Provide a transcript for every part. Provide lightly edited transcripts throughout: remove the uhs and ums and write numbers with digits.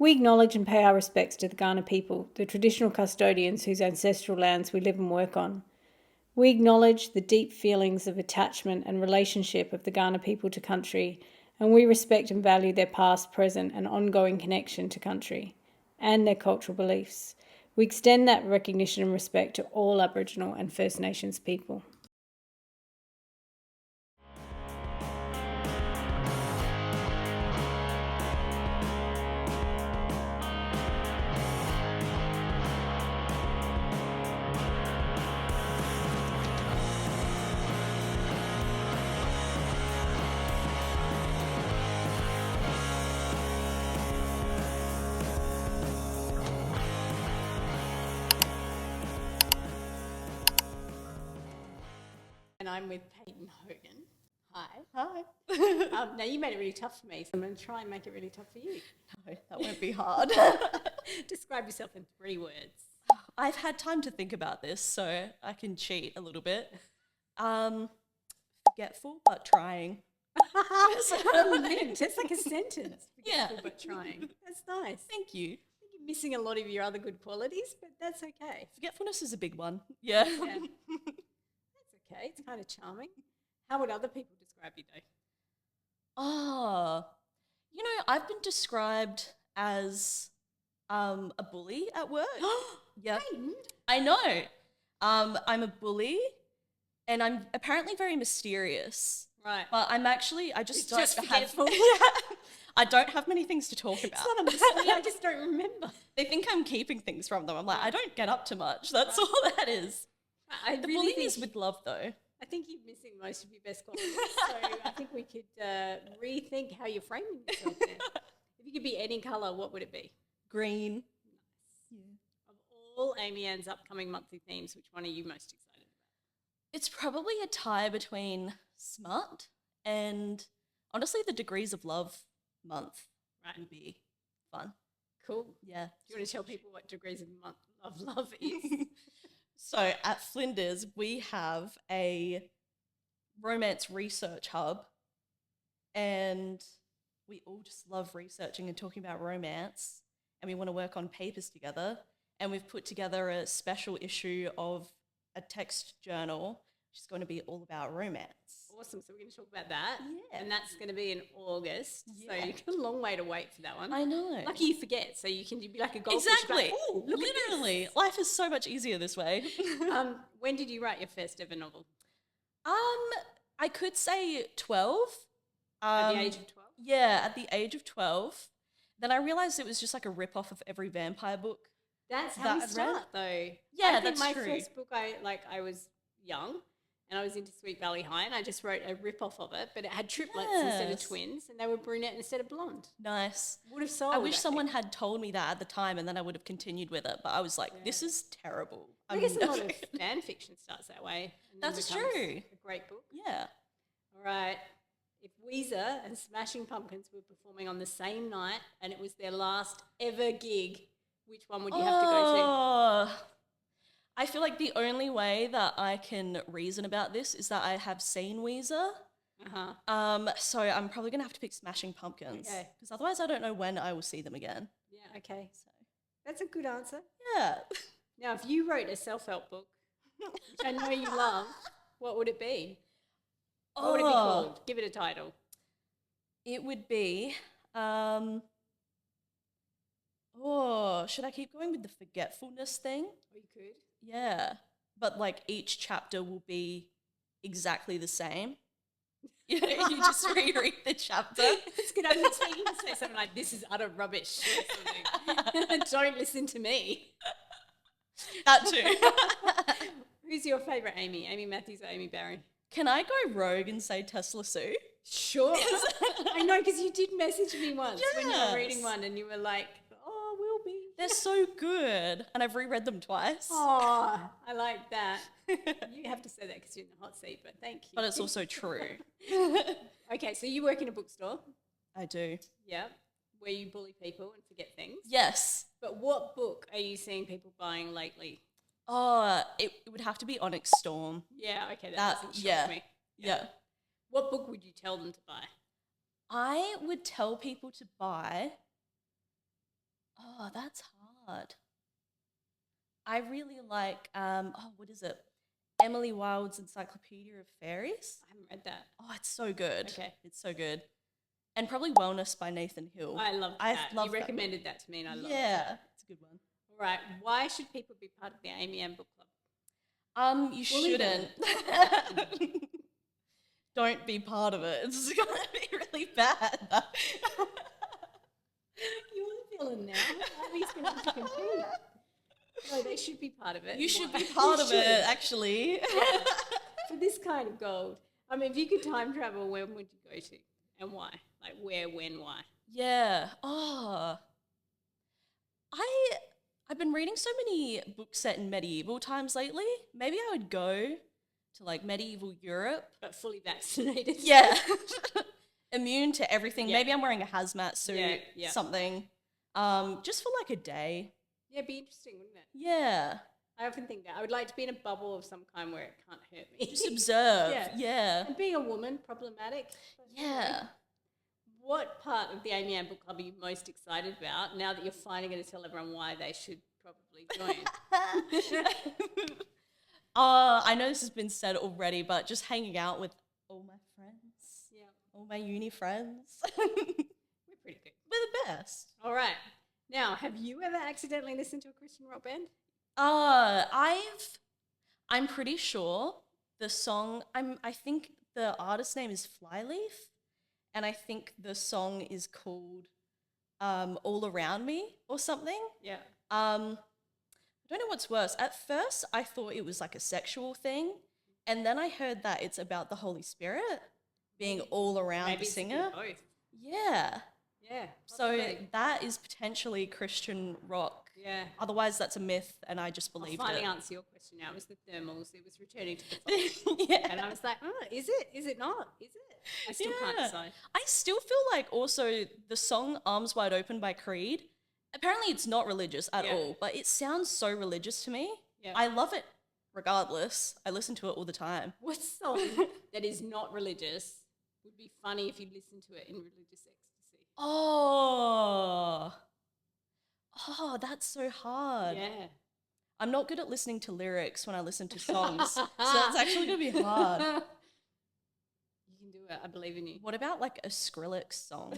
We acknowledge and pay our respects to the Kaurna people, the traditional custodians whose ancestral lands we live and work on. We acknowledge the deep feelings of attachment and relationship of the Kaurna people to country, and we respect and value their past, present, and ongoing connection to country and their cultural beliefs. We extend that recognition and respect to all Aboriginal and First Nations people. And I'm with Payton Hogan. Hi. Hi. Now, you made it really tough for me, so I'm going to try and make it really tough for you. No, that won't be hard. Describe yourself in 3 words. I've had time to think about this, so I can cheat a little bit. Forgetful, but trying. That's like a sentence. Yeah. Forgetful but trying. That's nice. Thank you. I think you're missing a lot of your other good qualities, but that's okay. Forgetfulness is a big one. Yeah. Yeah. That's okay. It's kind of charming. How would other people describe you, though? I've been described as a bully at work. Yeah. Payton? I know. I'm a bully, and I'm apparently very mysterious. Right. But I just don't Just have. forgetful. I don't have many things to talk about. It's not a mystery. I just don't remember. They think I'm keeping things from them. I'm like, I don't get up to much. That's all that is. The The bullying is with love, though. I think you're missing most of your best qualities. So I think we could rethink how you're framing yourself there. If you could be any colour, what would it be? Green. Nice. Yeah. Of all Amy Ann's upcoming monthly themes, which one are you most excited about? It's probably a tie between smut and, honestly, the Degrees of Love month would be fun. Cool. Yeah. Do you want to tell people what Degrees of Love is? So at Flinders, we have a romance research hub, and we all just love researching and talking about romance, and we want to work on papers together. And we've put together a special issue of a text journal, which is going to be all about romance. Awesome. So we're going to talk about that. Yeah. And that's going to be in August. Yeah. So you've got a long way to wait for that one. I know. Lucky you forget. So you can be like a goldfish. Exactly. Like, oh, look Literally. At Life is so much easier this way. this. When did you write your first ever novel? I could say 12. At the age of 12? Yeah, at the age of 12. Then I realised it was just like a rip-off of every vampire book. That's how that we I've start, read. though. Yeah, I think that's my true. first book, I was young, and I was into Sweet Valley High, and I just wrote a rip-off of it, but it had triplets instead of Yes. twins, and they were brunette instead of blonde. Nice. Would have sold. I wish think. someone had told me that at the time, and then I would have continued with it. But I was like, this is terrible. I guess a lot of fan fiction starts that way. And then That's becomes true. A great book. Yeah. All right. If Weezer and Smashing Pumpkins were performing on the same night, and it was their last ever gig, which one would you have to go Oh, I feel like the only way that I can reason about this is that I have seen Weezer. to? Uh-huh. So I'm probably gonna have to pick Smashing Pumpkins Okay. because otherwise I don't know when I will see them again. Yeah, okay. So That's a good answer. yeah, Now, if you wrote a self-help book, which I know you love, what would it be? What would it be called? Give it a title. It would be. Should I keep going with the forgetfulness thing? Or you could. Yeah, but like each chapter will be exactly the same. You just reread the chapter. It's good. I was expecting you to say something like, this is utter rubbish or something. Don't listen to me. That too. Who's your favourite Amy? Amy Matthews or Amy Barry? Can I go rogue and say Tesla Sue? Sure. I know, because you did message me once when you were reading Yes. one and you were like, oh, we'll be. They're so good, and I've reread them twice. Oh, I like that. You have to say that because you're in the hot seat, but thank you. But it's also true. Okay, so you work in a bookstore. I do. Yeah. Where you bully people and forget things. Yes. But what book are you seeing people buying lately? Oh, it would have to be Onyx Storm. Yeah, okay, that doesn't shock yeah. me. Yeah. What book would you tell them to buy? I would tell people to buy Oh, that's hard. I really like, what is it? Emily Wilde's Encyclopedia of Fairies. I haven't read that. Oh, it's so good. Okay. It's so good. And probably Wellness by Nathan Hill. I love that. love You that recommended that to me, and I love Yeah, that. it's a good one. All right. Why should people be part of the Amy Ann Book Club? You shouldn't. Don't be part of it. It's gonna be really bad. You're the villain now. Abby's going to have to compete. No, they should be part of it. You should be Why? part You of should. it, actually. For this kind of gold. I mean, if you could time travel, where would you go to? And why? Like where, when, why? Yeah. Oh. I've been reading so many books set in medieval times lately. Maybe I would go to like medieval Europe. But fully vaccinated. Yeah. Immune to everything. Yeah. Maybe I'm wearing a hazmat suit, Yeah. something. Just for like a day. Yeah, it'd be interesting, wouldn't it? Yeah. I often think that. I would like to be in a bubble of some kind where it can't hurt me. Just observe. Yeah. Yeah. And being a woman, problematic. Yeah. What part of the Amy Ann Book Club are you most excited about now that you're finally going to tell everyone why they should probably join? I know this has been said already, but just hanging out with all my friends. Yeah. All my uni friends. We're pretty good. We're the best. All right. Now, have you ever accidentally listened to a Christian rock band? I'm pretty sure the song, I think the artist's name is Flyleaf, and I think the song is called All Around Me or something. Yeah. I don't know what's worse. At first, I thought it was like a sexual thing, and then I heard that it's about the Holy Spirit being all around Maybe the it's singer. both. Yeah. Yeah. So possibly. that is potentially Christian rock. Yeah. Otherwise, that's a myth, and I just I'll believed finally it. answer your question now. It was the thermals. It was returning to the fire. Yeah. And I was like, oh, is it? Is it not? Is it? I still can't Yeah. decide. I still feel like also the song Arms Wide Open by Creed, apparently it's not religious at Yeah. all, but it sounds so religious to me. Yeah. I love it regardless. I listen to it all the time. What song that is not religious would be funny if you listened to it in religious ecstasy? Oh, that's so hard. Yeah. I'm not good at listening to lyrics when I listen to songs, so it's actually going to be hard. You can do it. I believe in you. What about like a Skrillex song?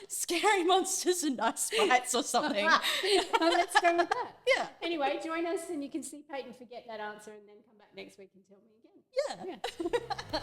Scary monsters and nice sprites or something. Let's go with that. Yeah. Anyway, join us and you can see Payton forget that answer and then come back next week and tell me again. Yeah. Yeah.